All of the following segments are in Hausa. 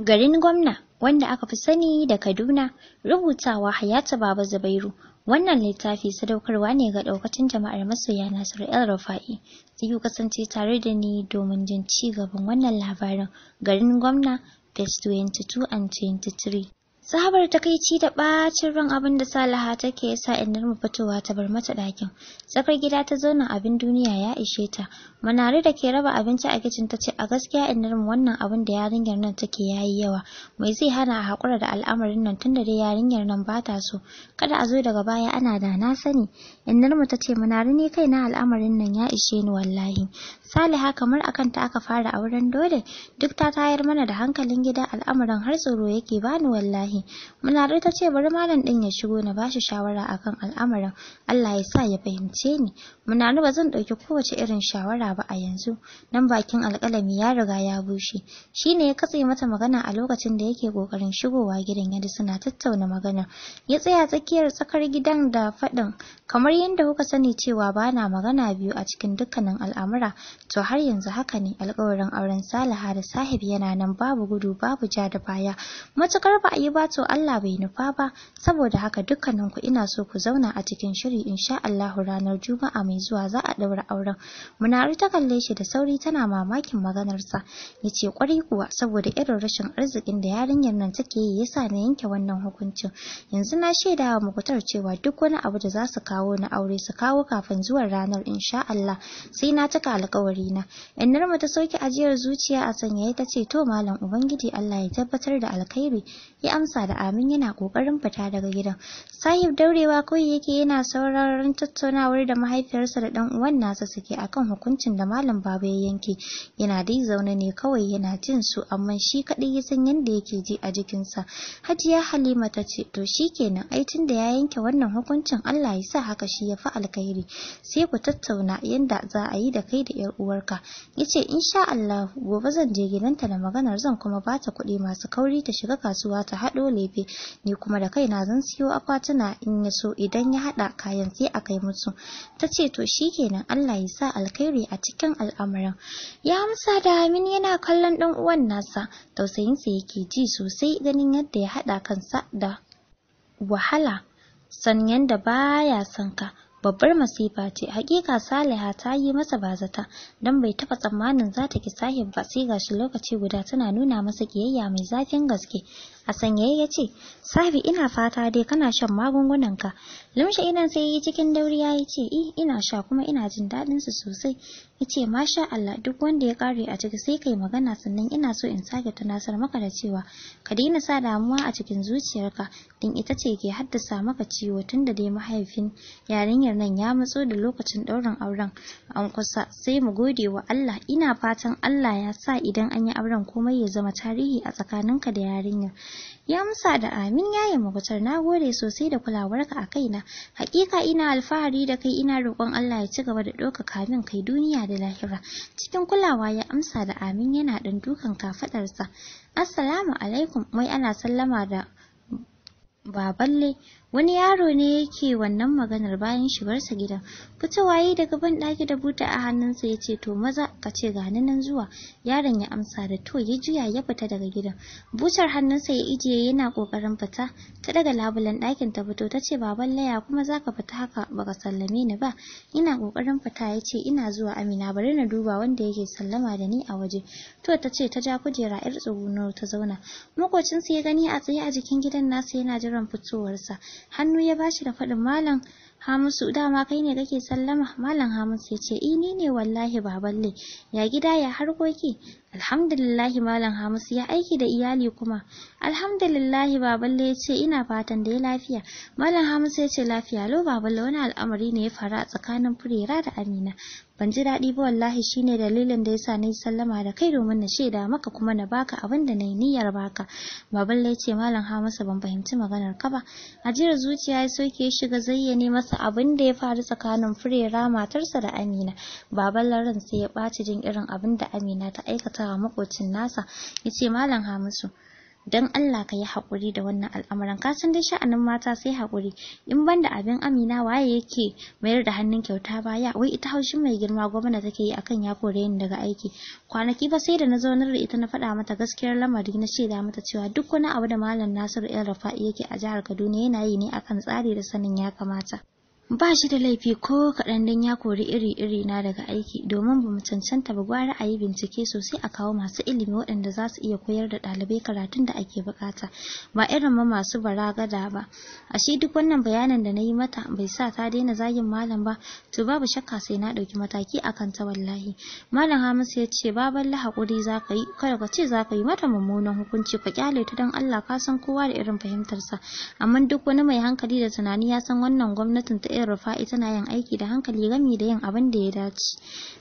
Garin Gwamna, wanda aka fi sani da Kaduna, rubutawa Hayatu Baba Zubairu. Wannan littafi sadaukarwa ne ga daukacin jama'ar masoya Nasiru El Rufa'i. Sai ku kasance tare da ni domin jin ci gaban wannan labarin Garin Gwamna, page 22 and 23. Sahabar takaici da bacin ran abin da Salaha take sa innar mu fitowa ta bar mata ɗakin. Tsakar gida ta zauna abin duniya ya ishe ta. Manare da ke raba abinci a kicin ta ce a gaskiya innar mu wannan abin da yarinyar nan take yayi yawa. Mai zai hana a hakura da al'amarin nan tunda dai yarinyar nan ba ta so. Kada a zo daga baya ana da na sani. Innar mu ta ce Manare ni kaina al'amarin nan ya ishe ni wallahi. Salaha kamar akan ta aka fara auren dole. Duk ta tayar mana da hankalin gida al'amarin har tsoro yake bani wallahi. Munare ta ce bari malam din ya shigo na bashi shawara akan al'amarin. Allah ya sa ya fahimce ni. Munare ba zan dauki kowace irin shawara ba a yanzu. Dan bakin alƙalami ya riga ya bushe. Shine ya katse mata magana a lokacin da yake kokarin shigowa gidan yadda suna tattauna magana. Ya tsaya tsakiyar tsakar gidan da faɗin kamar yadda kuka sani cewa bana magana biyu a cikin dukkanin al'amura. To har yanzu haka ne alƙawarin auren Salaha da Sahib yana nan babu gudu babu ja da baya. Matukar ba a yi ba to Allah bai nufa ba, saboda haka dukkaninku ina so ku zauna a cikin shiri insha Allah ranar Juma'a mai zuwa za a daura auren. Munari ta kalle shi da sauri tana mamakin maganarsa. Yace kwarai kuwa saboda irin rashin arzikin da yarinyar nan take yi yasa na yanke wannan hukuncin. Yanzu na shaida wa Mukutar cewa duk wani abu da za su kawo na aure su kawo kafin zuwan ranar insha Allah. Sai na cika alƙawari na. Innar mu ta sauki ajiyar zuciya a sanyaye ta ce to malam ubangiji Allah ya tabbatar da alkhairi. Ya amsa da amin yana kokarin fita daga gidan. Sahib daurewa kawai yake yana sauraron tattaunawar da mahaifiyarsa da dan uwan nasa suke akan hukuncin da malam baba ya yanke. Yana dai zaune ne kawai yana jin su amma shi kadai ya san yanda yake ji a jikinsa. Hajiya Halima ta ce to shikenan ai tunda ya yanke wannan hukuncin Allah ya sa haka shi ya fi alkhairi. Sai ku tattauna yanda za a yi da kai da yar uwarka. Yace insha Allah gobe zan je gidanta da maganar zan kuma bata kuɗi masu kauri ta shiga kasuwa ta haɗo lefe. Ni kuma da kaina zan siyo akwatuna in ya so idan ya haɗa kayan sai a kai musu. Ta ce to shikenan Allah ya sa alkhairi a cikin al'amarin. Ya amsa da amin yana kallon ɗan uwan nasa. Tausayinsa yake ji sosai ganin yadda ya haɗa kansa da wahala. San yanda baya son ka. Babbar masifa ce hakika Saliha ta yi masa bazata dan bai taba tsammanin za ta ki Sahib ba sai gashi lokaci guda tana nuna masa kiyayya mai zafin gaske. A sanyaye ya ce Sabi ina fata dai kana shan magungunanka. Lumshe idan sai yi cikin dauriya ya ce ina sha kuma ina jin daɗin su sosai. Ya ce masha Allah duk wanda ya kare a ciki sai kai magana sannan ina so in sake tunasar maka da cewa ka daina sa damuwa a cikin zuciyarka din ita ce ke haddasa maka ciwo tunda dai mahaifin yarinyar nan ya matso da lokacin ɗaurin auren an kusa sai mu gode wa Allah. Ina fatan Allah ya sa idan an yi auren komai ya zama tarihi a tsakaninka da yarinyar. Ya amsa da amin yayin Mukutar na gode sosai da kulawarka a kaina. Hakika ina alfahari da kai ina roƙon Allah ya ci gaba da ɗaukaka min kai duniya da lahira. Cikin kulawa ya amsa da amin yana ɗan dukan kafaɗarsa. Assalamu alaikum wai ana sallama da Baballe. Wani yaro ne yake wannan maganar bayan shigarsa gidan. Fitowa yi daga ban ɗaki da buta a hannunsa ya ce to maza ka ce ga nan zuwa. Yaron ya amsa da to ya juya ya fita daga gidan. Butar hannunsa ya ijiye yana kokarin fita. Ta daga labulen ɗakin ta fito ta ce Baballe ya kuma zaka fita haka baka sallame ni ba. Ina kokarin fita ya ce ina zuwa Amina bari na duba wanda yake sallama da ni a waje. To ta ce ta ja kujera yar tsuguno ta zauna. Makocinsa ya gani a tsaye a jikin gidan nasa yana jiran fitowarsa. Hannu ya bashi da faɗin malam Hamisu dama kai ne kake sallama. Malam Hamisu ya ce ni ne wallahi Baballe. Ya gida ya harkoki. Alhamdulillahi Malam Hamisu ya aiki da iyali kuma. Alhamdulillahi Baballe ya ce ina fatan da ya lafiya. Malam Hamisu ya ce lafiya lau Baballe wani al'amari ne ya faru a tsakanin Furera da Amina. Ban ji daɗi ba wallahi shine dalilin da yasa nayi sallama da kai domin na shaida maka kuma na baka abin da nayi niyyar baka. Baballe ya ce Malam Hamisu ban fahimci maganar ka ba. Ajiyar zuciya ya soke ya shiga zayyane masa abin da ya faru tsakanin Furera matarsa da Amina. Baballe ran sai ya ɓaci jin irin abin da Amina ta aikata wa makocin nasa. Ya ce Malam Hamisu dan Allah ka yi haƙuri da wannan al'amuran, ka san dai sha'anin mata sai haƙuri. In banda abin Amina waye yake mayar da hannun kyauta baya, wai ita haushin mai girma gwamna take yi akan ya kore ni daga aiki. Kwanaki ba sai da na zaunar da ita na faɗa mata gaskiyar lamari, na shaida mata cewa duk wani abu da Malam Nasiru El Rufa'i yake a jihar Kaduna yana yi ne akan tsari da sanin ya kamata. Ba shi da laifi ko kaɗan dan ya kori iri na daga aiki, domin ba mu cancanta ba, gwara a yi bincike sosai a kawo masu ilimi waɗanda za su iya koyar da ɗalibai karatun da ake bukata, ba irin ma masu baragada ba. Ashe duk wannan bayanan da na yi mata bai sa ta daina zagin malam ba, to babu shakka sai na ɗauki mataki akan ta wallahi. Malam Hamisu ya ce baban haƙuri za ka yi, kada ka ce za ka yi mata mummunan hukunci, ka kyale ta don Allah, ka san kowa da irin fahimtarsa, amma duk wani mai hankali da tunani ya san wannan gwamnatin ta Rufa'i tana yin aiki da hankali gami da yin abin da ya dace.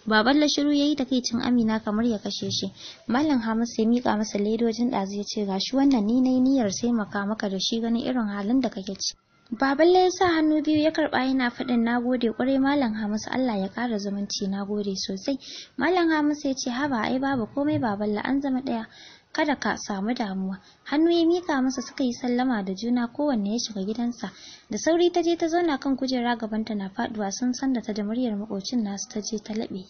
Baban shiru yayi takaicin Amina kamar ya kashe shi. Malam Hamisu ya mika masa ledojin ɗazu ya ce gashi wannan ni nayi niyyar sai maka da shi ganin irin halin da kake ci. Baballe ya sa hannu biyu ya karba yana faɗin nagode kwarai Malam Hamisu, Allah ya ƙara zumunci, nagode sosai. Malam Hamisu ya ce haba ai babu komai Baballe, an zama ɗaya. Kada ka samu damuwa. Hannu ya mika masa, suka yi sallama da juna, kowanne ya shiga gidansa. Da sauri ta je ta zauna kan kujera, gabanta na faduwa, sun san da ta da muryar makocin nasu ta je ta laɓe.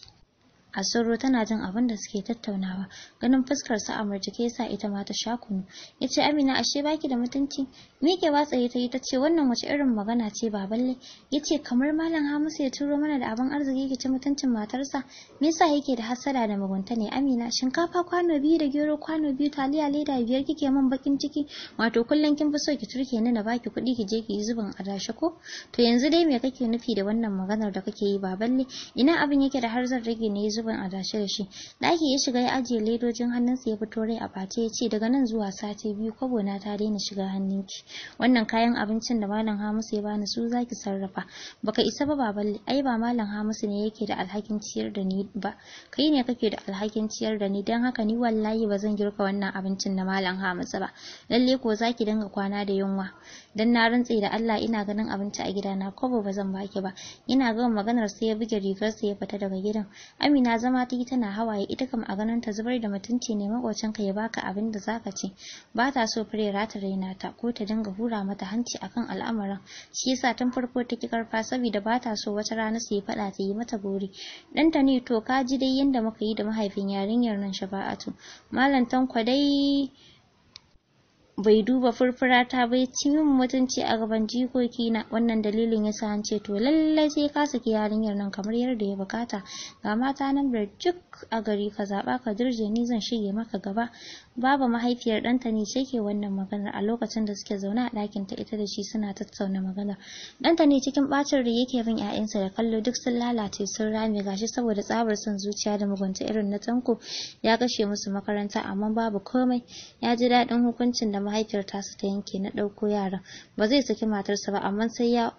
A soro tana jin abin da suke tattaunawa, ganin fuskar sa a murjike yasa ita ma ta sha kunu. Yace Amina ashe baki da mutunci? Mike watsaye ta yi ta ce wannan wace irin magana ce Baballe? Yace kamar Malam Hamisu ya turo mana da abin arziki ki ci mutuncin matarsa? Me yasa yake da hasada da mugunta ne Amina? Shinkafa kwano biyu da gero kwano biyu, taliya leda 5 kike min bakin ciki? Wato kullun kin fi so ki turke ni na baki kuɗi ki je ki yi zubin adashi ko? To yanzu dai me kake nufi da wannan maganar da kake yi Baballe? Ina abin yake da har zan rage ne zubin adashi da shi. Daki ya shiga ya ajiye ledojin hannunsa ya fito rai a bace ya ce daga nan zuwa sati 2 kwabo na ta daina shiga hannunki. Wannan kayan abincin da Malam Hamisu ya bani su zaki sarrafa. Baka isa ba Baballe, ai ba Malam Hamisu ne yake da alhakin ciyar da ni ba. Kai ne kake da alhakin ciyar da ni, dan haka ni wallahi ba zan girka wannan abincin na Malam Hamisu ba. Lalle ko zaki dinga kwana da yunwa. Dan na rantse da Allah ina ganin abinci a gidana kwabo ba zan baki ba. Ina ga maganar sai ya buge rigarsa ya fita daga gidan. Amina zama ta yi tana hawaye, ita kam a ganin ta zubar da mutunci ne makocinka ya baka abin da zaka ci. Ba ta so Firera ta raina ta ko ta dinga hura mata hanci akan al'amuran. Shi yasa tun farko ta ki karfa saboda ba ta so wata rana su yi fada ta yi mata gori. Danta ne to ka ji dai yanda muka yi da mahaifin yarinyar nan Shafa'atu. Malam Tanko dai bai duba furfura ta bai ci min mutunci a gaban jikoki na, wannan dalilin yasa an ce to lallai sai ka saki yarinyar nan kamar yadda ya bukata. Ga mata nan duk a gari ka zaba ka dirje, ni zan shige maka gaba. Baba mahaifiyar ɗanta ne ce ke wannan maganar a lokacin da suke zaune a ɗakin ta ita da shi suna tattauna maganar. Ɗanta ne cikin ɓacin rai yake bin ƴaƴansa da kallo duk sun lalace sun rame, gashi saboda tsabar son zuciya da mugunta irin na Tanko ya kashe musu makaranta amma babu komai. Ya ji daɗin hukuncin da mahaifiyar tasu ta yanke na ɗauko yaran. Ba zai saki matarsa ba amma sai ya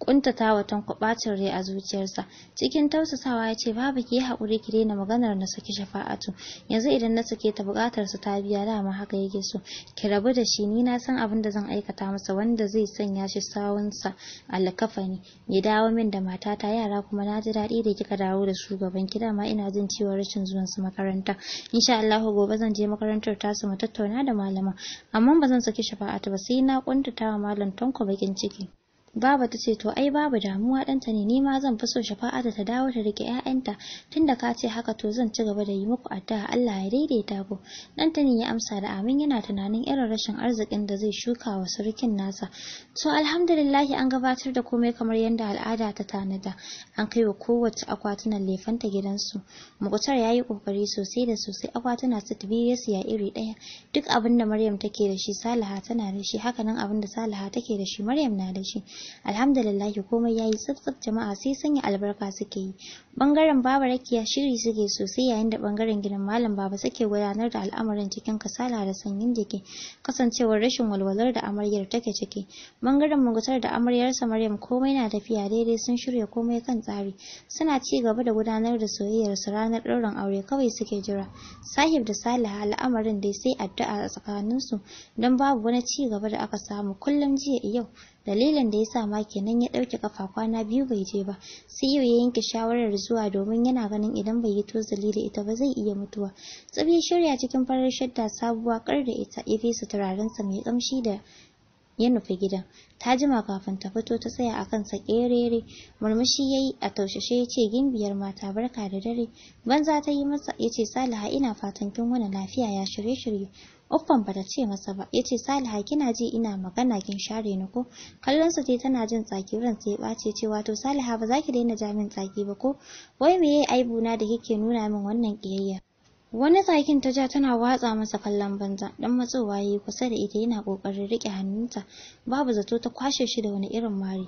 kuntata wa Tanko bacin rai a zuciyarsa. Cikin tausasawa ya ce babu ki yi haƙuri ki daina maganar na saki Shafa'atu. Yanzu idan na sake ta buƙatar su ta biya, dama haka yake so. Ki rabu da shi, ni na san abin da zan aikata masa wanda zai sanya shi sawunsa alkafani. Ya dawo min da matata, yara kuma na ji daɗi da kika dawo da su gaban ki, dama ina jin ciwon rashin zuwan su makaranta. Insha Allah gobe zan je makarantar tasu mu tattauna da malama. Amma ba zan saki Shafa'atu ba sai na kuntata wa Malam Tanko bakin ciki. Baba ta ce to ai babu damuwa ɗanta ne, ni ma zan fi so Shafa'atu ta dawo ta rike ƴaƴanta, tunda ka ce haka to zan ci gaba da yi muku addu'a Allah ya daidaita ku. Ɗanta ne ya amsa da amin, yana tunanin irin rashin arzikin da zai shuka wa surukin nasa. To alhamdulillah an gabatar da komai kamar yadda al'ada ta tanada. An kai wa kowace akwatunan lefanta gidansu. Mukutar ya yi kokari sosai da sosai, akwatuna su biyu ya siya iri ɗaya. Duk abin da Maryam take da shi Salaha tana da shi, hakanan abin da Salaha take da shi Maryam na da shi. Alhamdulillah komai yayi tsaf jama'a sai sanya albarka suke yi. Bangaren Baba Rakiya shiri suke sosai, yayin da bangaren gidan Malam Baba suke gudanar da al'amuran cikin kasala da sanyin jiki, kasancewar rashin walwalar da amaryar take ciki. Bangaren Mugutar da amaryarsa Maryam komai na tafiya daidai, sun shirya komai kan tsari. Suna ci gaba da gudanar da soyayyar su, ranar ɗaurin aure kawai suke jira. Sahib da Salaha al'amarin dai sai addu'a a tsakaninsu, don babu wani ci gaba da aka samu kullum jiya yau. dalilin da yasa ma kenan ya dauke kafa kwana 2 bai je ba. sai yau ya yanke shawarar zuwa domin yana ganin idan bai yi tozali da ita ba zai iya mutuwa. Tsabi shirya cikin farar shadda sabuwa kar da ita, ya fesa turaren sa mai kamshi da ya nufi gidan. Ta jima kafin ta fito, ta tsaya a kansa kerere, murmushi yayi a taushashe ya ce, gimbiyar mata barka da dare. Banza ta yi masa, ya ce, Saliha ina fatan kin wani lafiya, ya shirye-shirye. Uffan bata ce masa ba, ya ce, Saliha kina ji ina magana kin share ni ko? Kallon sa tai tana jin tsaki, ran sai ya ɓace, ce wato Saliha ba za ki daina ja min tsaki ba ko? Wai meye aibu na da kike nuna min wannan kiyayya? Wani tsakin ta ja tana watsa masa kallon banza, dan matsowa yayi kusa da ita yana kokarin rike hannunta. Babu zato ta kwashe shi da wani irin mari.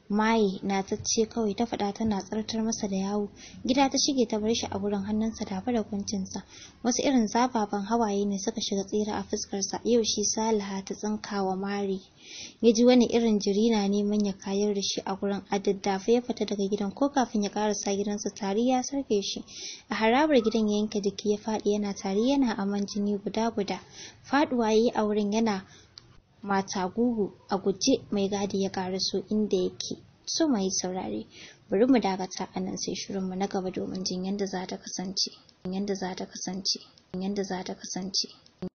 Maye na tacce kawai ta faɗa tana tsartar masa da yawo. Gida ta shige ta bar shi a gurin hannunsa tafe da kuncinsa. Wasu irin zafafan hawaye ne suka shiga tsira a fuskarsa. Yau shi Saliha ta tsinkawa mari. Ya ji wani irin jiri na neman ya kayar da shi a gurin. A daddafa ya fita daga gidan, ko kafin ya karasa gidansa tari ya sarke shi. A harabar gidan ya yanke jiki ya faɗi yana tari yana aman jini guda. Faɗuwa yayi a wurin yana mata gugu. A guje mai gadi ya karaso inda yake. So mai saurare, bari mu dakata anan sai shirin mu na gaba domin jin yanda za ta kasance.